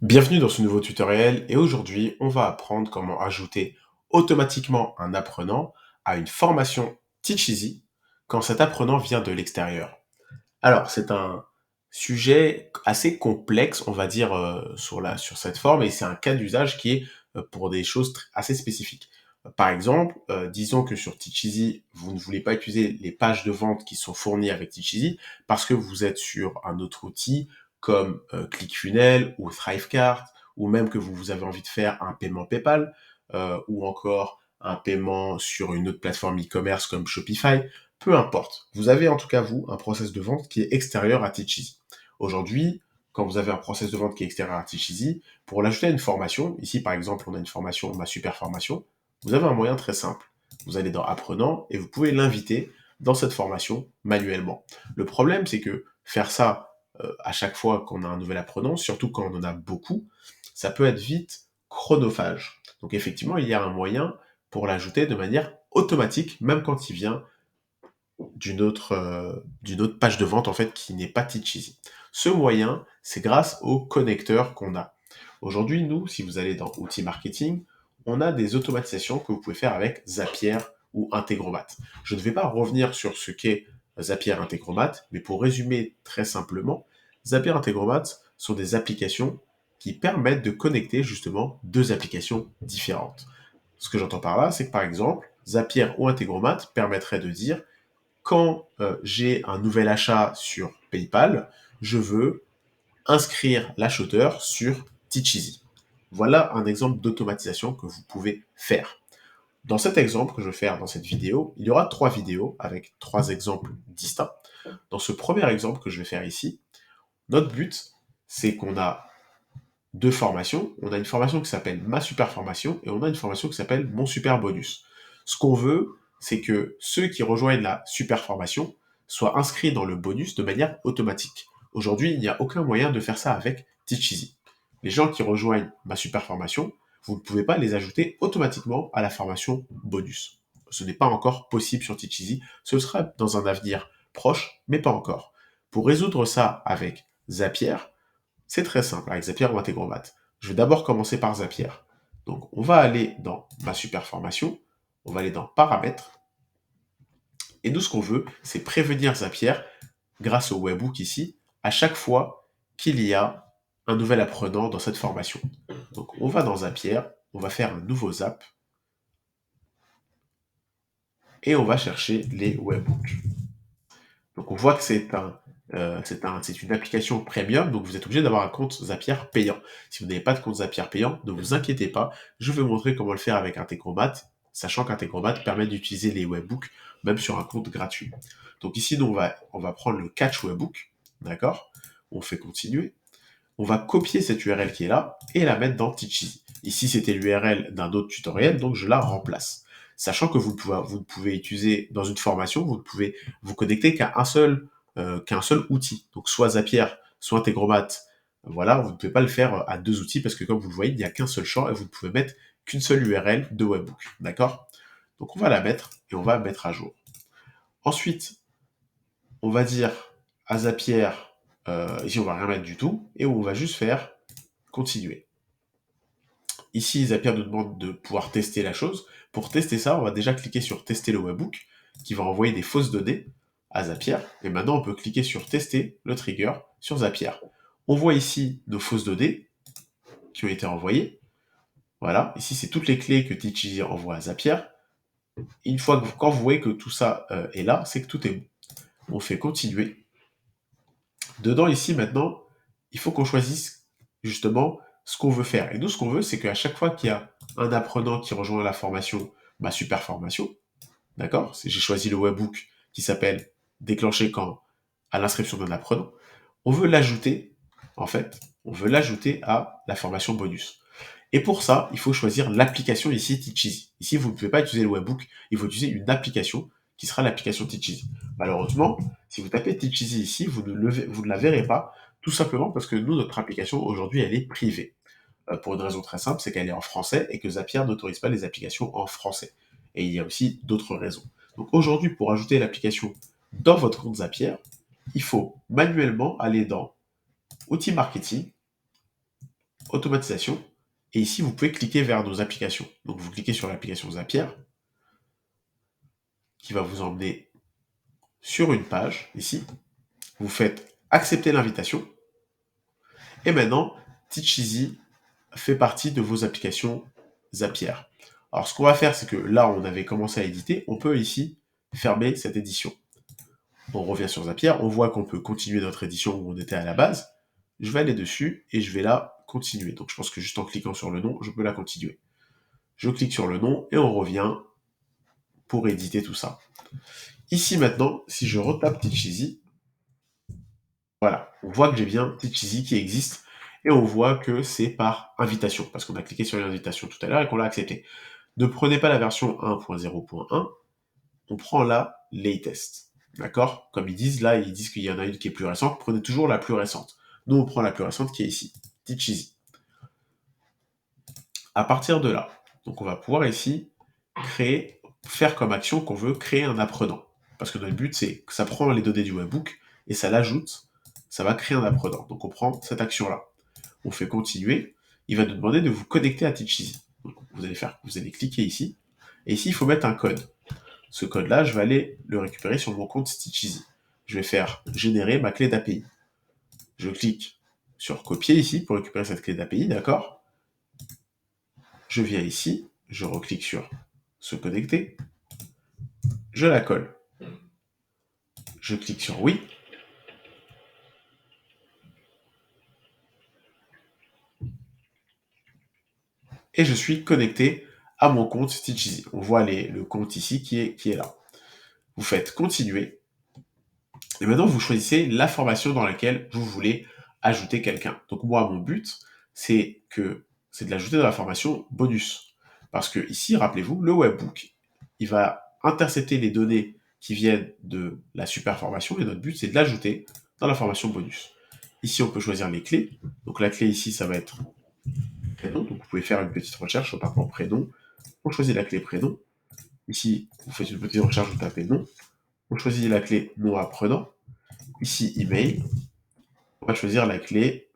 Bienvenue dans ce nouveau tutoriel et aujourd'hui on va apprendre comment ajouter automatiquement un apprenant à une formation Teacheasy quand cet apprenant vient de l'extérieur. Alors c'est un sujet assez complexe on va dire sur cette forme et c'est un cas d'usage qui est pour des choses assez spécifiques. Par exemple, disons que sur Teacheasy, vous ne voulez pas utiliser les pages de vente qui sont fournies avec Teacheasy parce que vous êtes sur un autre outil comme ClickFunnels ou Thrivecart, ou même que vous avez envie de faire un paiement PayPal, ou encore un paiement sur une autre plateforme e-commerce comme Shopify, peu importe. Vous avez en tout cas, vous, un process de vente qui est extérieur à Teacheasy. Aujourd'hui, quand vous avez un process de vente qui est extérieur à Teacheasy, pour l'ajouter à une formation, ici par exemple on a une formation, ma super formation, vous avez un moyen très simple. Vous allez dans Apprenant et vous pouvez l'inviter dans cette formation manuellement. Le problème, c'est que faire ça à chaque fois qu'on a un nouvel apprenant, surtout quand on en a beaucoup, ça peut être vite chronophage. Donc effectivement, il y a un moyen pour l'ajouter de manière automatique, même quand il vient d'une autre page de vente en fait qui n'est pas Teacheasy. Ce moyen, c'est grâce au connecteur qu'on a. Aujourd'hui, nous, si vous allez dans Outils Marketing, on a des automatisations que vous pouvez faire avec Zapier ou Integromat. Je ne vais pas revenir sur ce qu'est Zapier Integromat, mais pour résumer très simplement, Zapier Integromat sont des applications qui permettent de connecter justement deux applications différentes. Ce que j'entends par là, c'est que par exemple, Zapier ou Integromat permettraient de dire quand j'ai un nouvel achat sur PayPal, je veux inscrire l'acheteur sur Teacheasy. Voilà un exemple d'automatisation que vous pouvez faire. Dans cet exemple que je vais faire dans cette vidéo, il y aura trois vidéos avec trois exemples distincts. Dans ce premier exemple que je vais faire ici, notre but, c'est qu'on a deux formations. On a une formation qui s'appelle Ma Super Formation et on a une formation qui s'appelle Mon Super Bonus. Ce qu'on veut, c'est que ceux qui rejoignent la Super Formation soient inscrits dans le bonus de manière automatique. Aujourd'hui, il n'y a aucun moyen de faire ça avec Teacheasy. Les gens qui rejoignent Ma Super Formation, vous ne pouvez pas les ajouter automatiquement à la formation bonus. Ce n'est pas encore possible sur Teacheasy. Ce sera dans un avenir proche, mais pas encore. Pour résoudre ça avec Zapier, c'est très simple avec Zapier ou Integromat. Je vais d'abord commencer par Zapier. Donc, on va aller dans ma super formation, on va aller dans paramètres, et nous, ce qu'on veut, c'est prévenir Zapier, grâce au webhook ici, à chaque fois qu'il y a un nouvel apprenant dans cette formation. Donc, on va dans Zapier, on va faire un nouveau zap, et on va chercher les webhooks. Donc on voit que c'est une application premium, donc vous êtes obligé d'avoir un compte Zapier payant. Si vous n'avez pas de compte Zapier payant, ne vous inquiétez pas, je vais vous montrer comment le faire avec Integromat, sachant qu'Integromat permet d'utiliser les webhooks même sur un compte gratuit. Donc ici, nous, on va prendre le catch webhook, d'accord? On fait continuer. On va copier cette URL qui est là et la mettre dans Teacheasy. Ici, c'était l'URL d'un autre tutoriel, donc je la remplace. Sachant que vous ne pouvez utiliser dans une formation, vous ne pouvez vous connecter qu'un seul outil. Donc soit Zapier, soit Integromat. Voilà, vous ne pouvez pas le faire à deux outils parce que comme vous le voyez, il n'y a qu'un seul champ et vous ne pouvez mettre qu'une seule URL de webhook. D'accord? Donc on va la mettre et on va mettre à jour. Ensuite, on va dire à Zapier, ici on va rien mettre du tout, et on va juste faire continuer. Ici, Zapier nous demande de pouvoir tester la chose. Pour tester ça, on va déjà cliquer sur tester le webhook, qui va envoyer des fausses données à Zapier. Et maintenant, on peut cliquer sur tester le trigger sur Zapier. On voit ici nos fausses données qui ont été envoyées. Voilà, ici c'est toutes les clés que Teacheasy envoie à Zapier. Une fois que quand vous voyez que tout ça est là, c'est que tout est bon. On fait continuer. Dedans ici maintenant, il faut qu'on choisisse justement ce qu'on veut faire. Et nous, ce qu'on veut, c'est qu'à chaque fois qu'il y a un apprenant qui rejoint la formation, ma super formation, d'accord? J'ai choisi le webhook qui s'appelle déclencher quand à l'inscription d'un apprenant. On veut l'ajouter, en fait, on veut l'ajouter à la formation bonus. Et pour ça, il faut choisir l'application ici Teacheasy. Ici, vous ne pouvez pas utiliser le webhook, il faut utiliser une application qui sera l'application Teacheasy. Malheureusement, si vous tapez Teacheasy ici, vous ne la verrez pas, tout simplement parce que nous, notre application aujourd'hui, elle est privée. Pour une raison très simple, c'est qu'elle est en français et que Zapier n'autorise pas les applications en français. Et il y a aussi d'autres raisons. Donc aujourd'hui, pour ajouter l'application dans votre compte Zapier, il faut manuellement aller dans Outils Marketing, automatisation, et ici, vous pouvez cliquer vers nos applications. Donc, vous cliquez sur l'application Zapier, qui va vous emmener sur une page, ici. Vous faites accepter l'invitation, et maintenant, Teacheasy fait partie de vos applications Zapier. Alors, ce qu'on va faire, c'est que là, on avait commencé à éditer, on peut ici fermer cette édition. On revient sur Zapier, on voit qu'on peut continuer notre édition où on était à la base. Je vais aller dessus et je vais la continuer. Donc je pense que juste en cliquant sur le nom, je peux la continuer. Je clique sur le nom et on revient pour éditer tout ça. Ici maintenant, si je retape Teacheasy, voilà, on voit que j'ai bien Teacheasy qui existe et on voit que c'est par invitation, parce qu'on a cliqué sur l'invitation tout à l'heure et qu'on l'a accepté. Ne prenez pas la version 1.0.1, on prend la latest. D'accord? Comme ils disent, là, ils disent qu'il y en a une qui est plus récente, prenez toujours la plus récente. Nous, on prend la plus récente qui est ici, Teacheasy. À partir de là, donc on va pouvoir ici faire comme action qu'on veut créer un apprenant. Parce que notre but, c'est que ça prend les données du webbook et ça l'ajoute, ça va créer un apprenant. Donc on prend cette action-là. On fait continuer. Il va nous demander de vous connecter à Teacheasy. Donc vous allez cliquer ici. Et ici, il faut mettre un code. Ce code-là, je vais aller le récupérer sur mon compte Teacheasy. Je vais faire générer ma clé d'API. Je clique sur copier ici pour récupérer cette clé d'API, d'accord? Je viens ici, je reclique sur se connecter, je la colle. Je clique sur oui. Et je suis connecté à mon compte Teacheasy. On voit le compte ici qui est là. Vous faites continuer. Et maintenant, vous choisissez la formation dans laquelle vous voulez ajouter quelqu'un. Donc moi, mon but, c'est de l'ajouter dans la formation bonus. Parce que ici, rappelez-vous, le webbook, il va intercepter les données qui viennent de la super formation et notre but, c'est de l'ajouter dans la formation bonus. Ici, on peut choisir les clés. Donc la clé ici, ça va être prénom. Donc vous pouvez faire une petite recherche en tapant prénom. On choisit la clé prénom. Ici, vous faites une petite recherche, vous tapez nom. On choisit la clé nom apprenant. Ici, email. On va choisir la clé.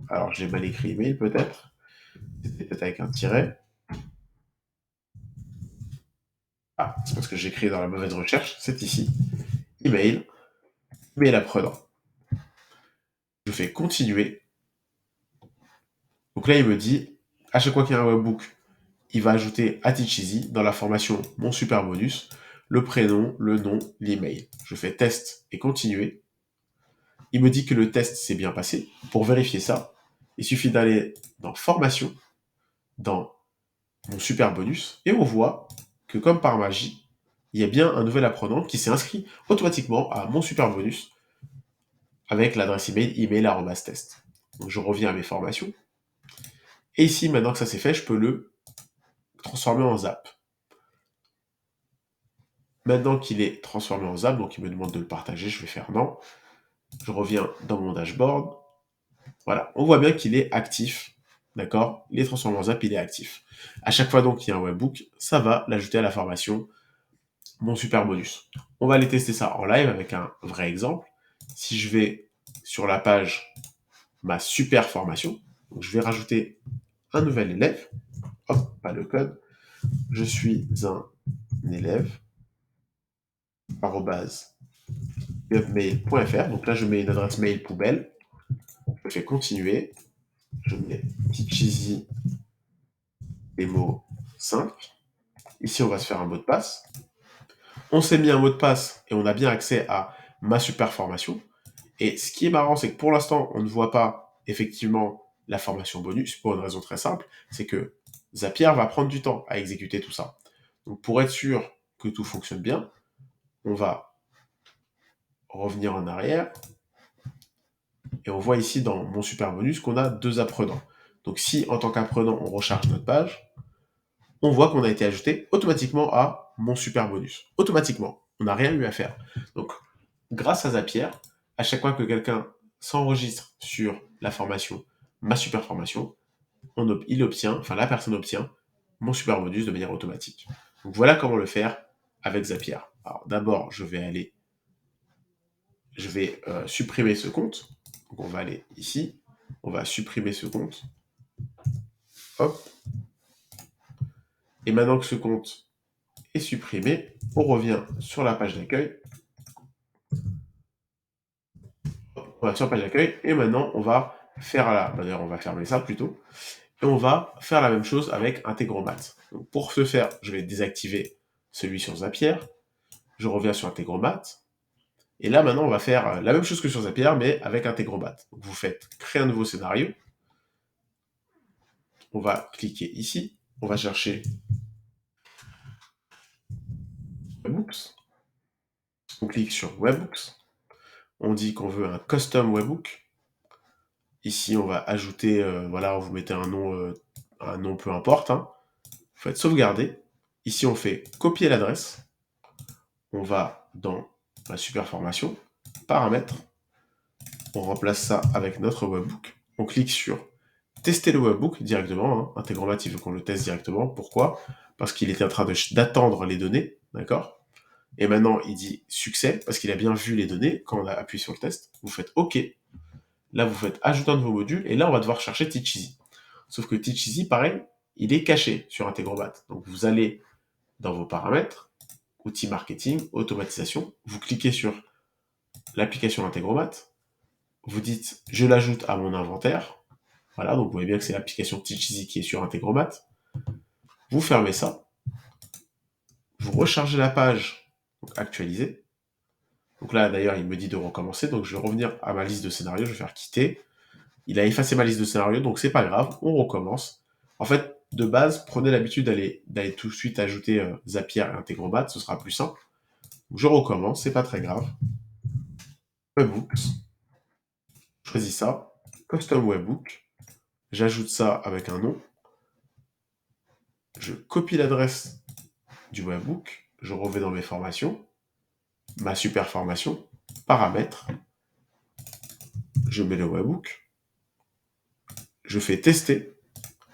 Alors, j'ai mal écrit email peut-être. C'était peut-être avec un tiret. Ah, c'est parce que j'ai écrit dans la mauvaise recherche. C'est ici. Email. Email apprenant. Je fais continuer. Donc là, il me dit, à chaque fois qu'il y a un webbook, il va ajouter à Teacheasy dans la formation mon super bonus, le prénom, le nom, l'email. Je fais test et continuer. Il me dit que le test s'est bien passé. Pour vérifier ça, il suffit d'aller dans formation, dans mon super bonus, et on voit que comme par magie, il y a bien un nouvel apprenant qui s'est inscrit automatiquement à mon super bonus avec l'adresse email@test. Donc je reviens à mes formations. Et ici, maintenant que ça c'est fait, je peux le transformer en zap. Maintenant qu'il est transformé en zap, donc il me demande de le partager, je vais faire non. Je reviens dans mon dashboard. Voilà, on voit bien qu'il est actif. D'accord? Il est transformé en zap, il est actif. À chaque fois donc qu'il y a un webbook, ça va l'ajouter à la formation mon super bonus. On va aller tester ça en live avec un vrai exemple. Si je vais sur la page ma super formation, donc je vais rajouter un nouvel élève. Hop, pas le code. Je suis un élève @webmail.fr. Donc là, je mets une adresse mail poubelle. Je fais continuer. Je mets Teacheasy démo 5. Ici, on va se faire un mot de passe. On s'est mis un mot de passe et on a bien accès à ma super formation. Et ce qui est marrant, c'est que pour l'instant, on ne voit pas effectivement la formation bonus pour une raison très simple, c'est que Zapier va prendre du temps à exécuter tout ça. Donc pour être sûr que tout fonctionne bien, on va revenir en arrière et on voit ici dans mon super bonus qu'on a 2 apprenants. Donc si en tant qu'apprenant, on recharge notre page, on voit qu'on a été ajouté automatiquement à mon super bonus. Automatiquement. On n'a rien eu à faire. Donc grâce à Zapier, à chaque fois que quelqu'un s'enregistre sur la formation, ma super formation, la personne obtient mon super bonus de manière automatique. Donc voilà comment le faire avec Zapier. Alors d'abord, je vais supprimer ce compte. Donc on va aller ici, on va supprimer ce compte. Hop. Et maintenant que ce compte est supprimé, on revient sur la page d'accueil. On va sur la page d'accueil et maintenant on va faire d'ailleurs on va fermer ça plutôt. Et on va faire la même chose avec Integromat. Donc pour ce faire, je vais désactiver celui sur Zapier. Je reviens sur Integromat. Et là maintenant on va faire la même chose que sur Zapier mais avec Integromat. Donc vous faites créer un nouveau scénario. On va cliquer ici. On va chercher Webhooks. On clique sur Webhooks. On dit qu'on veut un custom webhook. Ici, on va ajouter, voilà, vous mettez un nom peu importe. Hein. Vous faites sauvegarder. Ici, on fait copier l'adresse. On va dans la super formation, paramètres. On remplace ça avec notre webhook. On clique sur tester le webhook directement. Hein. Integromat, il veut qu'on le teste directement. Pourquoi? Parce qu'il était en train d'attendre les données, d'accord? Et maintenant, il dit succès, parce qu'il a bien vu les données quand on a appuyé sur le test. Vous faites OK. Là, vous faites ajouter un nouveau module, et là, on va devoir chercher Teacheasy. Sauf que Teacheasy, pareil, il est caché sur Integromat. Donc, vous allez dans vos paramètres, outils marketing, automatisation, vous cliquez sur l'application Integromat, vous dites je l'ajoute à mon inventaire. Voilà, donc vous voyez bien que c'est l'application Teacheasy qui est sur Integromat. Vous fermez ça, vous rechargez la page, donc actualiser. Donc là, d'ailleurs, il me dit de recommencer, donc je vais revenir à ma liste de scénarios, je vais faire quitter. Il a effacé ma liste de scénarios, donc c'est pas grave, on recommence. En fait, de base, prenez l'habitude d'aller tout de suite ajouter Zapier et Integromat, ce sera plus simple. Donc je recommence, c'est pas très grave. Webhooks, je choisis ça, Custom Webhook, j'ajoute ça avec un nom, je copie l'adresse du webhook, je reviens dans mes formations, ma super formation, paramètres, je mets le webhook, je fais tester,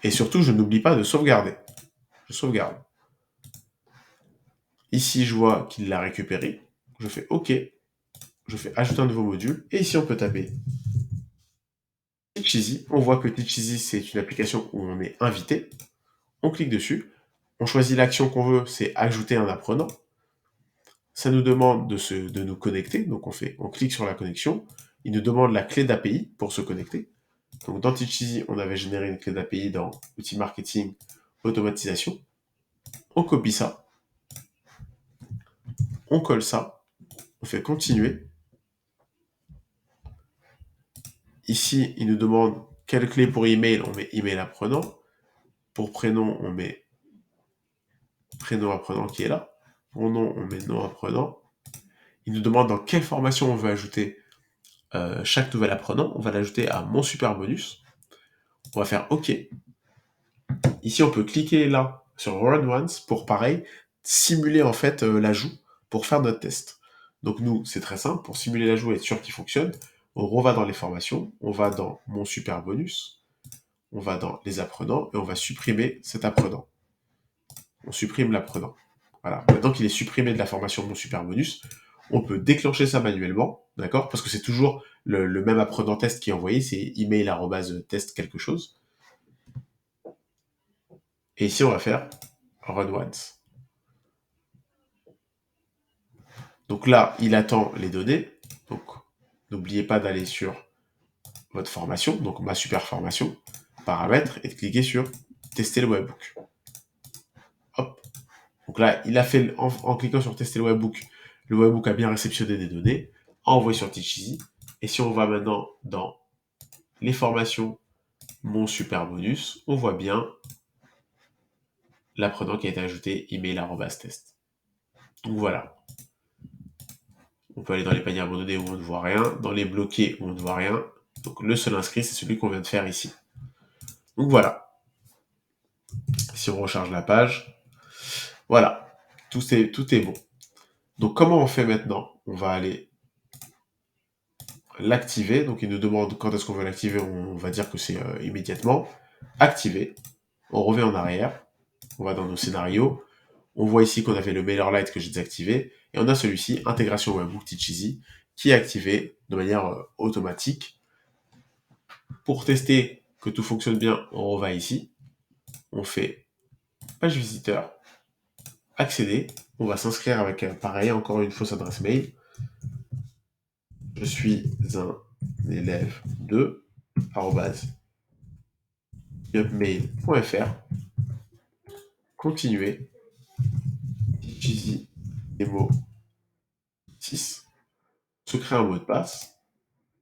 et surtout je n'oublie pas de sauvegarder. Je sauvegarde. Ici je vois qu'il l'a récupéré, je fais OK, je fais ajouter un nouveau module, et ici on peut taper Teacheasy. On voit que Teacheasy c'est une application où on est invité, on clique dessus, on choisit l'action qu'on veut, c'est ajouter un apprenant. Ça nous demande de nous connecter, donc on clique sur la connexion, il nous demande la clé d'API pour se connecter. Donc dans Teacheasy, on avait généré une clé d'API dans outils marketing, automatisation. On copie ça, on colle ça, on fait continuer. Ici, il nous demande quelle clé pour email, on met email apprenant. Pour prénom, on met prénom apprenant qui est là. Pour nom, on met nom apprenant. Il nous demande dans quelle formation on veut ajouter chaque nouvel apprenant. On va l'ajouter à mon super bonus. On va faire OK. Ici, on peut cliquer là sur Run Once pour pareil simuler en fait l'ajout pour faire notre test. Donc nous, c'est très simple. Pour simuler l'ajout et être sûr qu'il fonctionne, on reva dans les formations, on va dans mon super bonus, on va dans les apprenants et on va supprimer cet apprenant. On supprime l'apprenant. Voilà. Maintenant qu'il est supprimé de la formation de mon super bonus, on peut déclencher ça manuellement, d'accord? Parce que c'est toujours le même apprenant test qui est envoyé, c'est email@test quelque chose. Et ici, on va faire Run Once. Donc là, il attend les données. Donc, n'oubliez pas d'aller sur votre formation, donc ma super formation, paramètres, et de cliquer sur tester le webhook. Hop. Donc là, il a fait, en cliquant sur tester le webhook a bien réceptionné des données, envoyé sur Teacheasy. Et si on va maintenant dans les formations, mon super bonus, on voit bien l'apprenant qui a été ajouté, email@test. Donc voilà. On peut aller dans les paniers abandonnés où on ne voit rien, dans les bloqués où on ne voit rien. Donc le seul inscrit, c'est celui qu'on vient de faire ici. Donc voilà. Si on recharge la page, voilà. Tout est bon. Donc comment on fait maintenant? On va aller l'activer. Donc il nous demande quand est-ce qu'on veut l'activer. On va dire que c'est immédiatement. Activer. On revient en arrière. On va dans nos scénarios. On voit ici qu'on avait le MailerLite que j'ai désactivé. Et on a celui-ci, intégration webhook Teacheasy, qui est activé de manière automatique. Pour tester que tout fonctionne bien, on revient ici. on fait page visiteur, accéder, on va s'inscrire avec, pareil, encore une fausse adresse mail. Je suis un élève de @yopmail.fr. Continuer. Cheesy Demo 6. Se créer un mot de passe.